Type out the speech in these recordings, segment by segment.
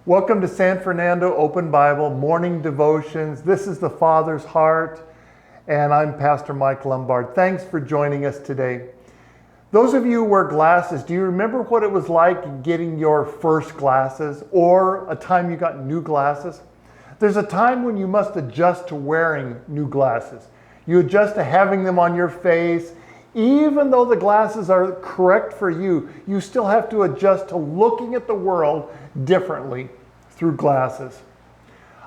Welcome to San Fernando Open Bible Morning Devotions. This is the Father's Heart, and I'm Pastor Mike Lumbard. Thanks for joining us today. Those of you who wear glasses, do you remember what it was like getting your first glasses or a time you got new glasses? There's a time when you must adjust to wearing new glasses. You adjust to having them on your face. Even though the glasses are correct for you, you still have to adjust to looking at the world differently through glasses.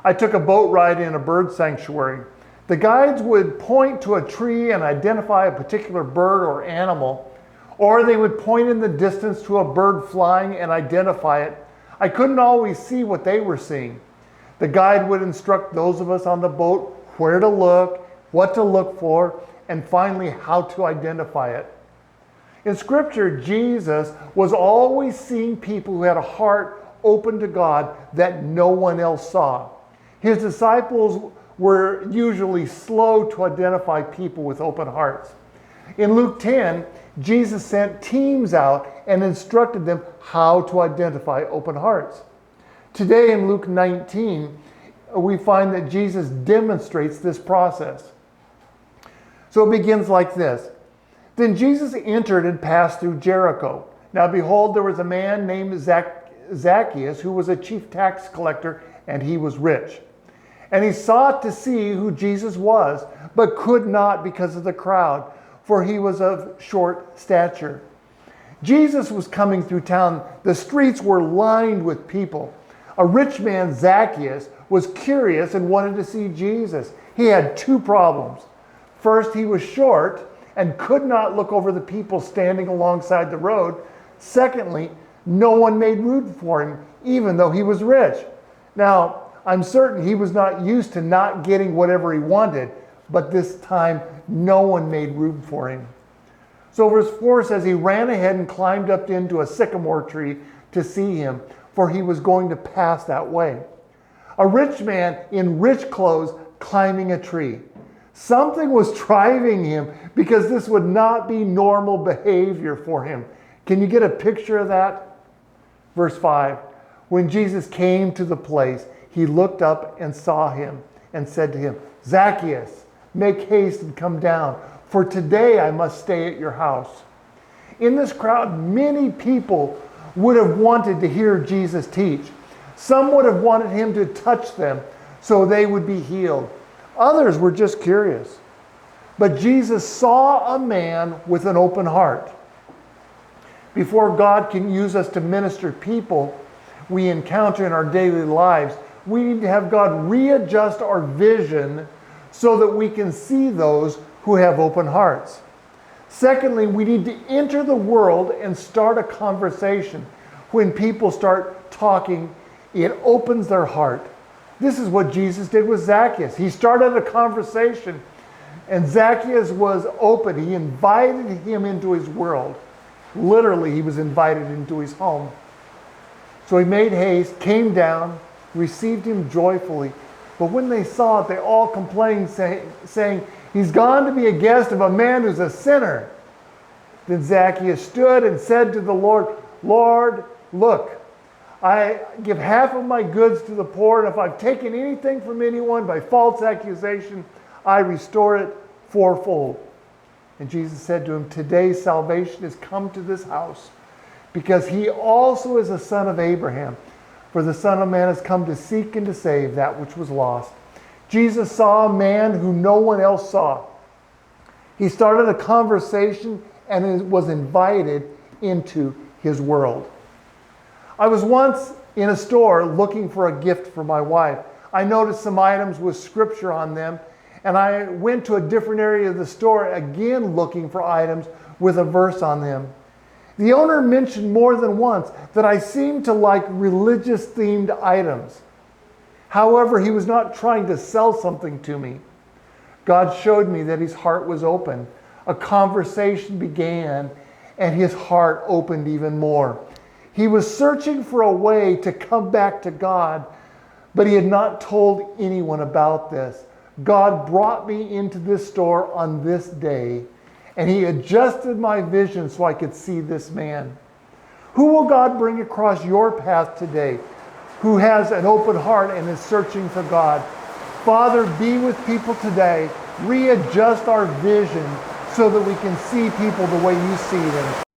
I took a boat ride in a bird sanctuary. The guides would point to a tree and identify a particular bird or animal, or they would point in the distance to a bird flying and identify it. I couldn't always see what they were seeing. The guide would instruct those of us on the boat where to look, what to look for, and finally how to identify it. In Scripture, Jesus was always seeing people who had a heart open to God that no one else saw. His disciples were usually slow to identify people with open hearts. In Luke 10, Jesus sent teams out and instructed them how to identify open hearts. Today in Luke 19, we find that Jesus demonstrates this process. So it begins like this. Then Jesus entered and passed through Jericho. Now behold, there was a man named Zacchaeus who was a chief tax collector, and he was rich. And he sought to see who Jesus was, but could not because of the crowd, for he was of short stature. Jesus was coming through town. The streets were lined with people. A rich man, Zacchaeus, was curious and wanted to see Jesus. He had two problems. First, he was short and could not look over the people standing alongside the road. Secondly, no one made room for him, even though he was rich. Now, I'm certain he was not used to not getting whatever he wanted, but this time, no one made room for him. So verse 4 says, he ran ahead and climbed up into a sycamore tree to see him, for he was going to pass that way. A rich man in rich clothes climbing a tree. Something was driving him because this would not be normal behavior for him. Can you get a picture of that? Verse 5, when Jesus came to the place, he looked up and saw him and said to him, Zacchaeus, make haste and come down, for today I must stay at your house. In this crowd, many people would have wanted to hear Jesus teach. Some would have wanted him to touch them so they would be healed. Others were just curious. But Jesus saw a man with an open heart. Before God can use us to minister people we encounter in our daily lives, we need to have God readjust our vision so that we can see those who have open hearts. Secondly, we need to enter the world and start a conversation. When people start talking, it opens their heart. This is what Jesus did with Zacchaeus. He started a conversation, and Zacchaeus was open. He invited him into his world. Literally, he was invited into his home. So he made haste, came down, received him joyfully. But when they saw it, they all complained, saying, he's gone to be a guest of a man who's a sinner. Then Zacchaeus stood and said to the Lord, Lord, look, I give half of my goods to the poor, and if I've taken anything from anyone by false accusation, I restore it fourfold. And Jesus said to him, today salvation has come to this house, because he also is a son of Abraham. For the Son of Man has come to seek and to save that which was lost. Jesus saw a man who no one else saw. He started a conversation and was invited into his world. I was once in a store looking for a gift for my wife. I noticed some items with scripture on them, and I went to a different area of the store again looking for items with a verse on them. The owner mentioned more than once that I seemed to like religious themed items. However, he was not trying to sell something to me. God showed me that his heart was open. A conversation began, and his heart opened even more. He was searching for a way to come back to God, but he had not told anyone about this. God brought me into this store on this day, and he adjusted my vision so I could see this man. Who will God bring across your path today? who has an open heart and is searching for God. Father, be with people today. Readjust our vision so that we can see people the way you see them.